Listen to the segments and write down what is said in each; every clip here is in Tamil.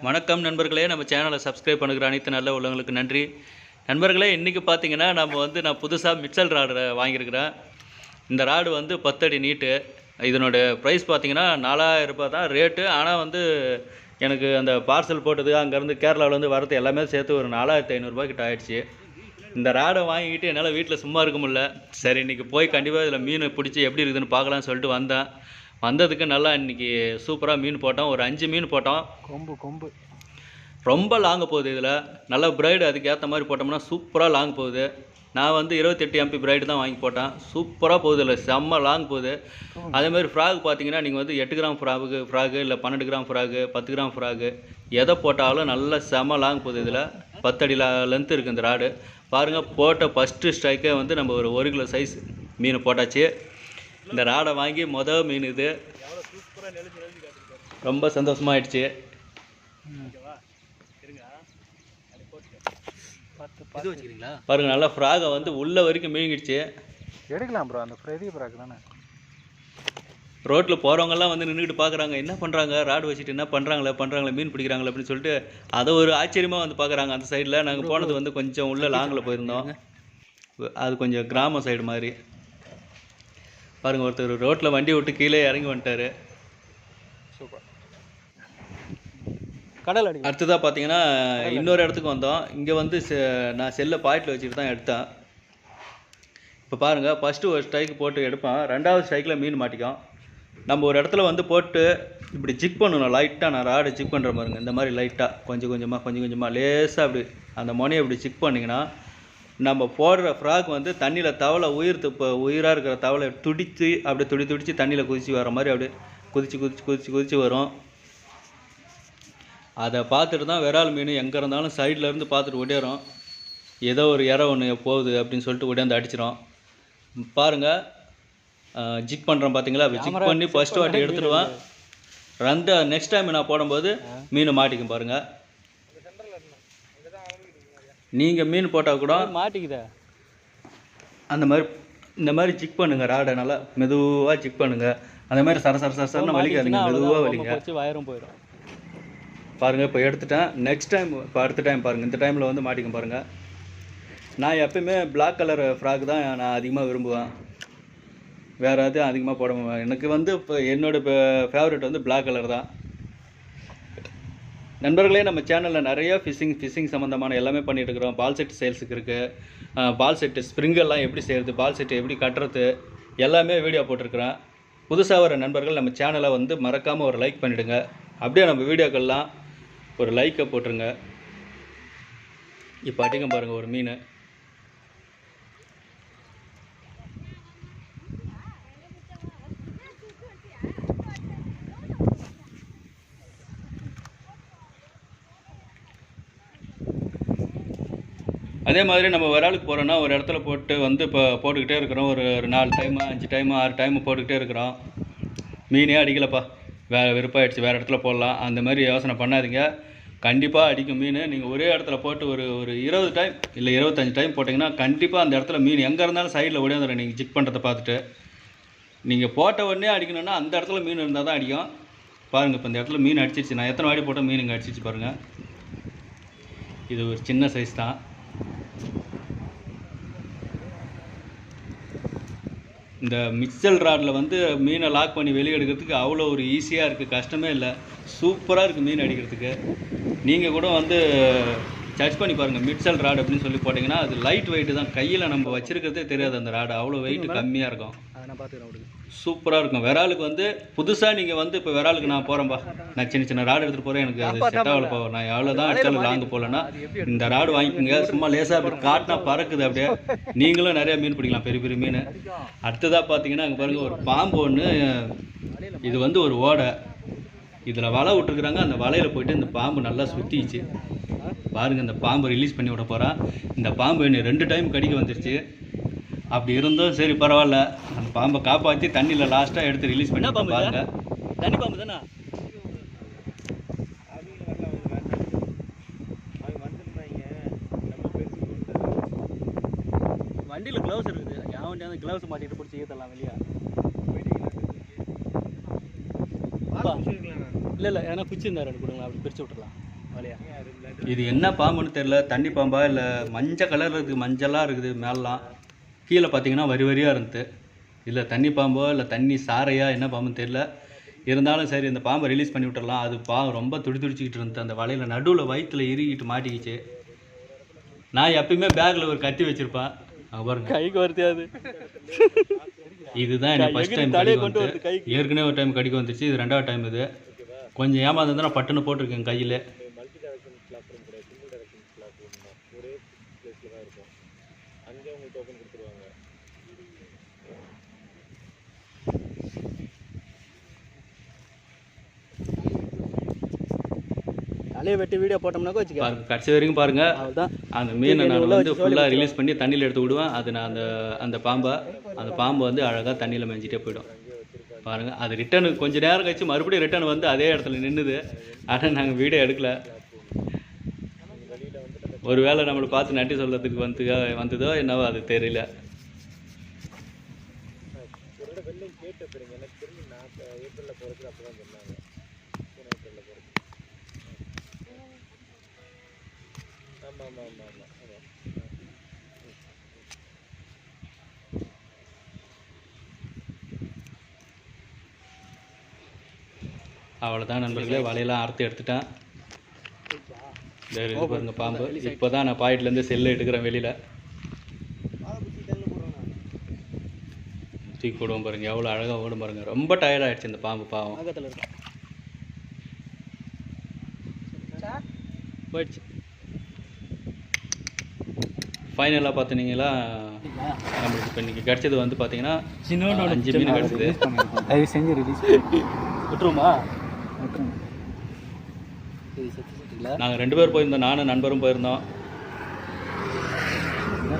வணக்கம் நண்பர்களே, நம்ம சேனலை சப்ஸ்கிரைப் பண்ணுகிற அனைத்து நல்ல உள்ளவங்களுக்கு நன்றி. நண்பர்களே, இன்றைக்கி பார்த்தீங்கன்னா நான் புதுசாக மிட்சல் ராடு வாங்கியிருக்கிறேன். இந்த ராடு 10 அடி நீட்டு. இதனோட ப்ரைஸ் பார்த்தீங்கன்னா 4000 ரூபாய் தான் ரேட்டு. ஆனால் எனக்கு அந்த பார்சல் போட்டது அங்கேருந்து கேரளாவிலேருந்து வரது எல்லாமே சேர்த்து ஒரு 4500 ரூபாய் கிட்ட ஆகிடுச்சு. இந்த ராடை வாங்கிக்கிட்டு என்னால் வீட்டில் சும்மா இருக்க முடியல. சரி, இன்றைக்கி போய் கண்டிப்பாக இதில் மீன் பிடிச்சி எப்படி இருக்குதுன்னு பார்க்கலான்னு சொல்லிட்டு வந்தேன். வந்ததுக்கு நல்லா இன்றைக்கி சூப்பராக மீன் போட்டோம். ஒரு 5 மீன் போட்டோம். கொம்பு ரொம்ப லாங்கு போகுது. இதில் நல்லா பிரைடு அதுக்கு ஏற்ற மாதிரி போட்டோம்னா சூப்பராக லாங் போகுது. நான் 28 MP பிரைடு தான் வாங்கி போட்டேன். சூப்பராக போகுது, இல்லை செம்ம லாங் போகுது. அதேமாதிரி ஃப்ராக் பார்த்தீங்கன்னா நீங்கள் 8 கிராம் ஃப்ராகு இல்லை 12 கிராம் ஃப்ராகு 10 கிராம் ஃப்ராகு எதை போட்டாலும் நல்லா செம்ம லாங் போகுது. இதில் 10 அடி லென்த்து இருக்குது இந்த ராடு. பாருங்கள், போட்ட ஃபஸ்ட்டு ஸ்ட்ரைக்கே நம்ம ஒரு 1 கிலோ சைஸ் மீன் போட்டாச்சு. இந்த ராடை வாங்கி மொதல் மீன் இது. ரொம்ப சந்தோஷமாயிடுச்சு. பாருங்க, நல்லா ஃப்ராகை உள்ள வரைக்கும் மீங்கிடுச்சு. எடுக்கலாம் ப்ரோ, அந்த பெரிய ஃப்ராக் தானே. ரோட்டில் போகிறவங்கெல்லாம் நின்றுக்கிட்டு பார்க்குறாங்க, என்ன பண்ணுறாங்க, ராடு வச்சுட்டு என்ன பண்ணுறாங்களே மீன் பிடிக்கிறாங்களே அப்படின்னு சொல்லிட்டு அதை ஒரு ஆச்சரியமாக பார்க்குறாங்க. அந்த சைடில் நாங்கள் போனது கொஞ்சம் உள்ள லாங்கில் போயிருந்தோம். அது கொஞ்சம் கிராம சைடு மாதிரி. பாருங்கள், ஒருத்தர் ரோட்டில் வண்டி விட்டு கீழே இறங்கி வந்துட்டார். சூப்பர். கடல் அடி. அடுத்ததாக பார்த்தீங்கன்னா இன்னொரு இடத்துக்கு வந்தோம். இங்கே நான் செல்லை பாக்கெட்டில் வச்சுட்டு தான் எடுத்தேன். இப்போ பாருங்கள், ஃபஸ்ட்டு ஒரு ஸ்ட்ரைக் போட்டு எடுப்பேன். 2வது ஸ்ட்ரைக்கில் மீன் மாட்டிக்கும். நம்ம ஒரு இடத்துல போட்டு இப்படி ஜிக் பண்ணணும். லைட்டாக நான் ராடு ஜிக் பண்ணுற பாருங்க, இந்த மாதிரி லைட்டாக கொஞ்சம் கொஞ்சமாக லேசாக அப்படி அந்த முனையை இப்படி ஜிக் பண்ணிங்கன்னா நம்ம போடுற ஃப்ராக் தண்ணியில் தவளை உயிராக இருக்கிற தவளை துடித்து அப்படியே துடிச்சு தண்ணியில் குதித்து வர மாதிரி அப்படியே குதிச்சு வரும். அதை பார்த்துட்டு தான் விரால் மீன் எங்கே இருந்தாலும் சைட்லேருந்து பார்த்துட்டு ஓடிடும். ஏதோ ஒரு இறை ஒன்று போகுது அப்படின்னு சொல்லிட்டு ஓடியாந்து அடிச்சிடும். பாருங்கள், ஜிக் பண்ணுறேன் பார்த்தீங்களா? அப்படி ஜிக் பண்ணி ஃபஸ்ட்டு வாட்டி எடுத்துடுவேன். நெக்ஸ்ட் டைம் நான் போடும்போது மீன் மாட்டிக்கும். பாருங்கள், நீங்கள் மீன் போட்டால் கூட மாட்டிக்குதா இந்த மாதிரி ஜிக் பண்ணுங்கள். ராடை நல்லா மெதுவாக ஜிக் பண்ணுங்கள். அந்த மாதிரி சரசரன்னு வலிக்காதுங்க, மெதுவாக வலிங்க. வயரும் போயிடும். பாருங்கள், இப்போ எடுத்துட்டேன். நெக்ஸ்ட் டைம் இப்போ அடுத்த டைம் பாருங்கள், இந்த டைமில் மாட்டிக்கும் பாருங்கள். நான் எப்பயுமே பிளாக் கலர் ஃப்ராக் தான் நான் அதிகமாக விரும்புவேன். வேறு எதுவும் அதிகமாக போட எனக்கு இப்போ என்னோடய ஃபேவரட் பிளாக் கலர் தான். நண்பர்களே, நம்ம சேனலில் நிறைய ஃபிஷிங் சம்மந்தமான எல்லாமே பண்ணிகிட்டு இருக்கிறோம். பால் செட்டு சேல்ஸுக்கு இருக்குது. பால் செட்டு ஸ்ப்ரிங்கெல்லாம் எப்படி செய்கிறது, பால் செட்டு எப்படி கட்டுறது எல்லாமே வீடியோ போட்டிருக்கிறேன். புதுசாக வர நண்பர்கள் நம்ம சேனலை மறக்காமல் ஒரு லைக் பண்ணிவிடுங்க. அப்படியே நம்ம வீடியோக்கள்லாம் ஒரு லைக்கை போட்டுருங்க. இப்போ அடிக்கும் பாருங்கள் ஒரு மீன். அதே மாதிரி நம்ம விராலுக்கு போகிறோன்னா ஒரு இடத்துல போட்டு இப்போ போட்டுக்கிட்டே இருக்கிறோம். ஒரு 4 டைமு 5 டைமு 6 டைமு போட்டுக்கிட்டே இருக்கிறோம். மீனே அடிக்கலப்பா, வெறுப்பாயிடுச்சு, வேறு இடத்துல போடலாம் அந்த மாதிரி யோசனை பண்ணாதீங்க. கண்டிப்பாக அடிக்கும் மீன். நீங்கள் ஒரே இடத்துல போட்டு ஒரு 20 டைம் இல்லை 25 டைம் போட்டிங்கன்னா கண்டிப்பாக அந்த இடத்துல மீன் எங்கே இருந்தாலும் சைடில் ஓடியாந்துடும். நீங்கள் ஜிக் பண்ணுறதை பார்த்துட்டு நீங்கள் போட்ட உடனே அடிக்கணுன்னா அந்த இடத்துல மீன் இருந்தால் தான் அடிக்கும். பாருங்கள், இப்போ இந்த இடத்துல மீன் அடிச்சிருச்சு. நான் எத்தனை வாடி போட்டால் மீன் இங்கே அடிச்சிச்சு பாருங்கள். இது ஒரு சின்ன சைஸ் தான். இந்த மிக்சல் ராடில் மீனை லாக் பண்ணி வெளியே எடுக்கிறதுக்கு அவ்வளோ ஒரு ஈஸியாக இருக்குது, கஷ்டமே இல்லை. சூப்பராக இருக்குது மீன் அடிக்கிறதுக்கு. நீங்கள் கூட சர்ச் பண்ணி பாருங்கள், மிட்சல் ராடு அப்படின்னு சொல்லி போட்டிங்கன்னா அது லைட் வெயிட்டு தான். கையில் நம்ம வச்சுருக்கிறதே தெரியாது அந்த ராடு, அவ்வளோ வெயிட்டு கம்மியாக இருக்கும். சூப்பராக இருக்கும். விராலுக்கு புதுசாக நீங்கள் இப்போ விராலுக்கு நான் போகிறேன்ப்பா, நான் சின்ன ராடு எடுத்துகிட்டு போகிறேன், எனக்கு அது செட் ஆகல போவேன், நான் எவ்வளோ தான் அடித்தாலும் லாங்கு போகலன்னா இந்த ராடு வாங்கிக்கோங்க. சும்மா லேசாக அப்படி காட்டினா பறக்குது அப்படியே. நீங்களும் நிறையா மீன் பிடிக்கலாம், பெரிய பெரிய மீன். அடுத்ததாக பார்த்தீங்கன்னா அங்கே பாருங்கள், ஒரு பாம்பு ஒன்று. இது ஒரு ஓடை, இதில் வலை விட்டுருக்குறாங்க. அந்த வலையில் போயிட்டு இந்த பாம்பு நல்லா சுற்றிச்சு பாருங்கள். இந்த பாம்பு ரிலீஸ் பண்ணி விட போகிறான். இந்த பாம்பு என்ன 2 டைம் கடிக்க வந்துருச்சு. அப்படி இருந்தும் சரி பரவாயில்ல, அந்த பாம்பை காப்பாற்றி தண்ணியில் லாஸ்ட்டாக எடுத்து ரிலீஸ் பண்ணி பாருங்க. தண்ணி பாம்பு தானே. வண்டியில் க்ளவுஸ் இருக்குது, என் வண்டி அந்த க்ளவுஸ் மாட்டிட்டு பிடிச்சி ஈத்தலாம் வெளியே. இல்லை ஏன்னா குச்சி இருந்தார் ரெண்டு கொடுங்களா, அப்படி பிரித்து விட்டுறலாம் வலையா. இது என்ன பாம்புன்னு தெரியல, தண்ணி பாம்பா இல்லை மஞ்சள் கலரில் இருக்குது, மஞ்சளாக இருக்குது மேலாம். கீழே பார்த்தீங்கன்னா வரி வரியாக இருந்தது. இல்லை தண்ணி பாம்போ இல்லை தண்ணி சாரையா என்ன பாம்புன்னு தெரியல. இருந்தாலும் சரி இந்த பாம்பை ரிலீஸ் பண்ணி விட்டுறலாம். அது ரொம்ப துடிச்சிக்கிட்டு இருந்தது. அந்த வலையில் நடுவில் வயிற்றில் இறுகிட்டு மாட்டிக்கிச்சு. நான் எப்பயுமே பேக்கில் ஒரு கத்தி வச்சுருப்பேன். அங்கே பாருங்க, கைக்கு வருத்தியாது. இதுதான் எனக்கு ஃபஸ்ட் டைம் கடிக்க வந்து. ஏற்கனவே ஒரு டைம் கடிக்க வந்துச்சு, இது 2வது டைம். இது கொஞ்சம் ஏமாந்து நான் பட்டுன்னு போட்டிருக்கேன் கையில். தலையை வெட்டி வீடியோ போட்டோம்னாக்கா வச்சுக்க. பாருங்க, கடைசி வரைக்கும் பாருங்கள். அதுதான் அந்த மீனை நான் வந்து ஃபுல்லாக ரிலீஸ் பண்ணி தண்ணியில் எடுத்து விடுவேன். அது நான் அந்த பாம்பை வந்து அழகாக தண்ணியில் மேய்ஞ்சிட்டே போயிடும். பாருங்கள், அது ரிட்டர்னு கொஞ்சம் நேரம் கழிச்சு மறுபடியும் ரிட்டர்ன் வந்து அதே இடத்துல நின்றுது. ஆனால் நாங்கள் வீடியோ எடுக்கல. ஒரு வேளை நம்மளை பார்த்து நன்றி சொல்கிறதுக்கு வந்ததோ என்னவோ அது தெரியல. அவ்வளோதான் நண்பர்களே, வலையெல்லாம் அறுத்து எடுத்துட்டேன். இது பாருங்க பாம்பு. இப்போ தான் நான் பாக்கெட்லேருந்து செல்லை எடுக்கிறேன் வெளியில். தூக்கி போடுவோம் பாருங்க, எவ்வளோ அழகாக ஓடும் பாருங்க. ரொம்ப டயர்டாகிடுச்சு இந்த பாம்பு, பாவம் போயிடுச்சு. ஃபைனலாக பார்த்தீங்கன்னா நம்மளுக்கு இப்போ இன்றைக்கி கிடச்சது வந்து பார்த்தீங்கன்னா 5 மீன் கிடச்சிது. தயவு செஞ்சு ரிலீஸ் விட்டுருமா? நாங்கள் 2 பேர் போயிருந்தோம், நானும் நண்பரும் போயிருந்தோம்.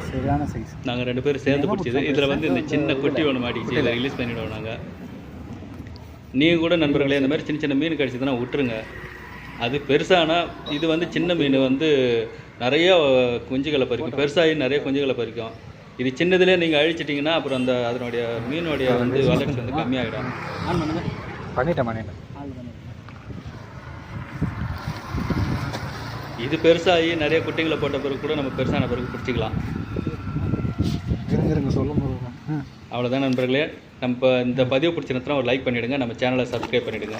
சரியான சைஸ். நாங்கள் 2 பேரும் சேர்ந்து பிடிச்சது. இதில் வந்து இந்த சின்ன குட்டி ஒன்று மாட்டிக்கிச்சு, இதை ரிலீஸ் பண்ணிவிடுவோம் நாங்கள். நீங்கள் கூட நண்பர்களே இந்த மாதிரி சின்ன சின்ன மீன் கிடச்சிதுன்னா விட்டுருங்க. அது பெருசானா இது வந்து சின்ன மீன் வந்து நிறைய குஞ்சுகளை பறிக்கும், பெருசாகி நிறைய குஞ்சுகளை பறிக்கும். இது சின்னதுலேயே நீங்கள் அழிச்சிட்டிங்கன்னா அப்புறம் அதனுடைய மீனுடைய வந்து வளர்ச்சி வந்து கம்மியாகிடும். பண்ணிட்டேன். இது பெருசாகி நிறைய குட்டிகளை போட்ட பிறகு கூட நம்ம பெருசான பிறகு பிடிச்சிக்கலாம். அவ்வளோதான் நண்பர்களே, நம்ம இந்த பதிவு பிடிச்சிருந்தா ஒரு லைக் பண்ணிவிடுங்க, நம்ம சேனலை சப்ஸ்கிரைப் பண்ணிவிடுங்க.